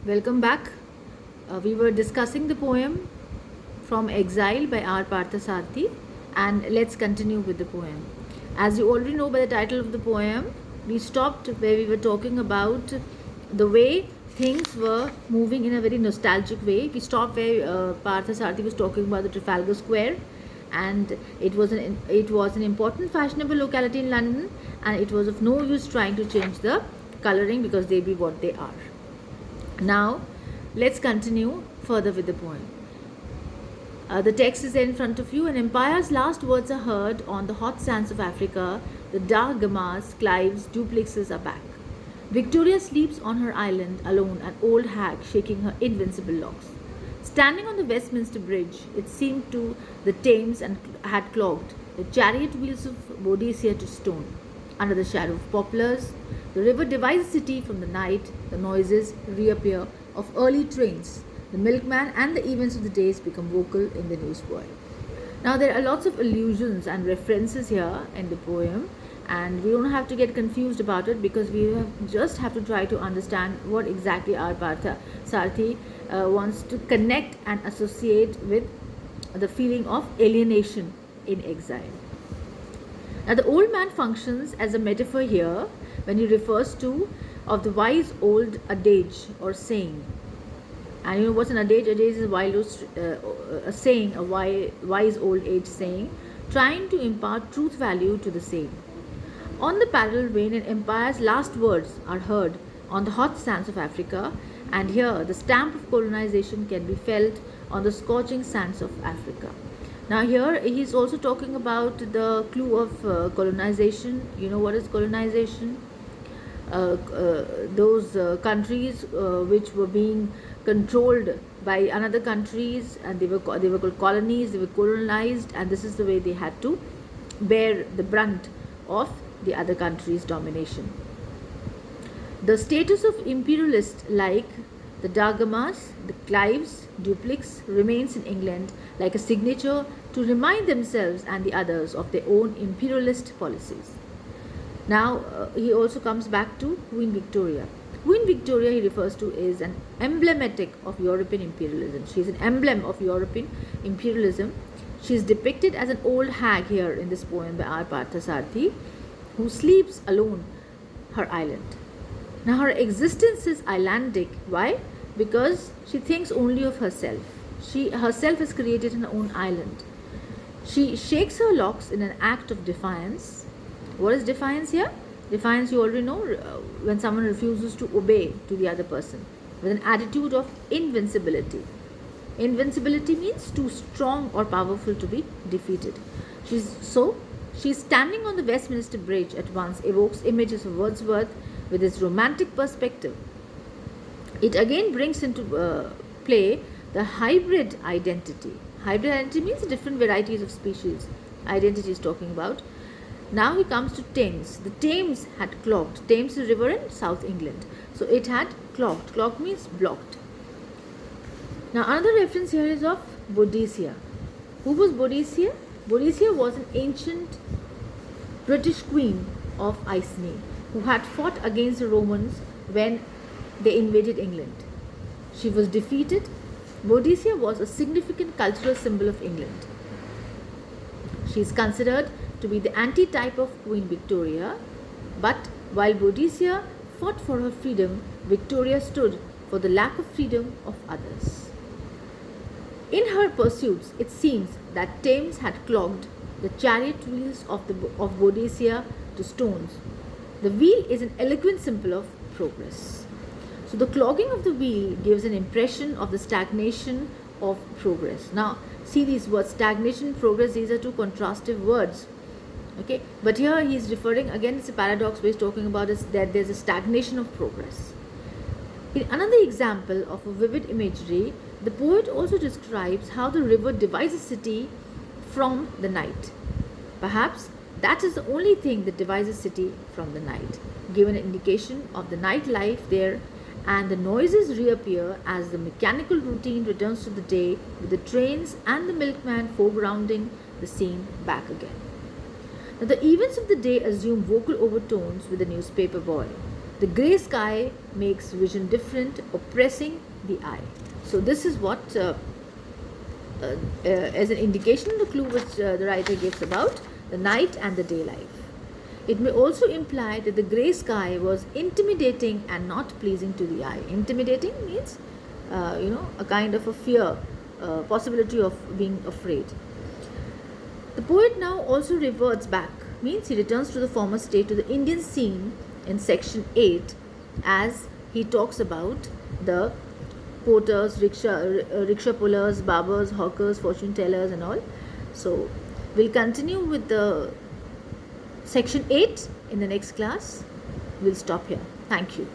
Welcome back. We were discussing the poem From Exile by R. Parthasarathi, and let's continue with the poem. As you already know by the title of the poem, we stopped where we were talking about the way things were moving in a very nostalgic way. We stopped where Parthasarathi was talking about the Trafalgar Square, and it was an important fashionable locality in London, and it was of no use trying to change the coloring because they be what they are. Now, let's continue further with the poem. The text is there in front of you. An empire's last words are heard on the hot sands of Africa. The Da Gamas, Clives, duplexes are back. Victoria sleeps on her island alone, an old hag shaking her invincible locks. Standing on the Westminster Bridge, it seemed to the Thames and had clogged the chariot wheels of Boadicea to stone. Under the shadow of poplars, the river divides the city from the night. The noises reappear of early trains. The milkman and the events of the days become vocal in the news world. Now, there are lots of allusions and references here in the poem, and we don't have to get confused about it because just have to try to understand what exactly our Partha Sarthi wants to connect and associate with the feeling of alienation in exile. Now, the old man functions as a metaphor here when he refers to of the wise old adage or saying. And you know what's an adage? Adage is a saying, a wise old age saying, trying to impart truth value to the same. On the parallel vein, an empire's last words are heard on the hot sands of Africa, and here the stamp of colonization can be felt on the scorching sands of Africa. Now, here he's also talking about the clue of colonization. You know what is colonization? Those countries which were being controlled by another countries, and they were called colonies. They were colonized, and this is the way they had to bear the brunt of the other countries' domination. The status of imperialist like the Dagamas, the Clives, Dupleix remains in England like a signature to remind themselves and the others of their own imperialist policies. Now, he also comes back to Queen Victoria. Queen Victoria, he refers to, is an emblematic of European imperialism. She is an emblem of European imperialism. She is depicted as an old hag here in this poem by R. Parthasarathi, who sleeps alone her island. Now, her existence is islandic. Why? Because she thinks only of herself. She herself has created her own island. She shakes her locks in an act of defiance. What is defiance here? Defiance, you already know, when someone refuses to obey to the other person with an attitude of invincibility. Invincibility means too strong or powerful to be defeated. She's standing on the Westminster Bridge at once evokes images of Wordsworth with his romantic perspective. It again brings into play the hybrid identity. Hybrid identity means different varieties of species. Identity is talking about. Now he comes to Thames. The Thames had clogged. Thames is a river in South England. So it had clogged. Clogged means blocked. Now another reference here is of Boadicea. Who was Boadicea? Boadicea was an ancient British queen of Iceni who had fought against the Romans when they invaded England. She was defeated. Boadicea was a significant cultural symbol of England. She is considered to be the anti-type of Queen Victoria, but while Boadicea fought for her freedom, Victoria stood for the lack of freedom of others. In her pursuits, it seems that Thames had clogged the chariot wheels of Boadicea to stones. The wheel is an eloquent symbol of progress. So the clogging of the wheel gives an impression of the stagnation of progress. Now, see these words, stagnation, progress, these are two contrastive words. Okay, but here he is referring, again it's a paradox where he's talking about is that there's a stagnation of progress. In another example of a vivid imagery, the poet also describes how the river divides a city from the night. Perhaps that is the only thing that divides a city from the night, given an indication of the night life there, and the noises reappear as the mechanical routine returns to the day with the trains and the milkman foregrounding the scene back again. Now, the events of the day assume vocal overtones with the newspaper boy. The grey sky makes vision different, oppressing the eye. So this is what, as an indication, the clue which the writer gives about the night and the day life. It may also imply that the grey sky was intimidating and not pleasing to the eye. Intimidating means, a kind of a fear, possibility of being afraid. The poet now also reverts back, means he returns to the former state, to the Indian scene in section 8, as he talks about the porters, rickshaw pullers, barbers, hawkers, fortune tellers, and all. So, we'll continue with the section 8 in the next class. We'll stop here. Thank you.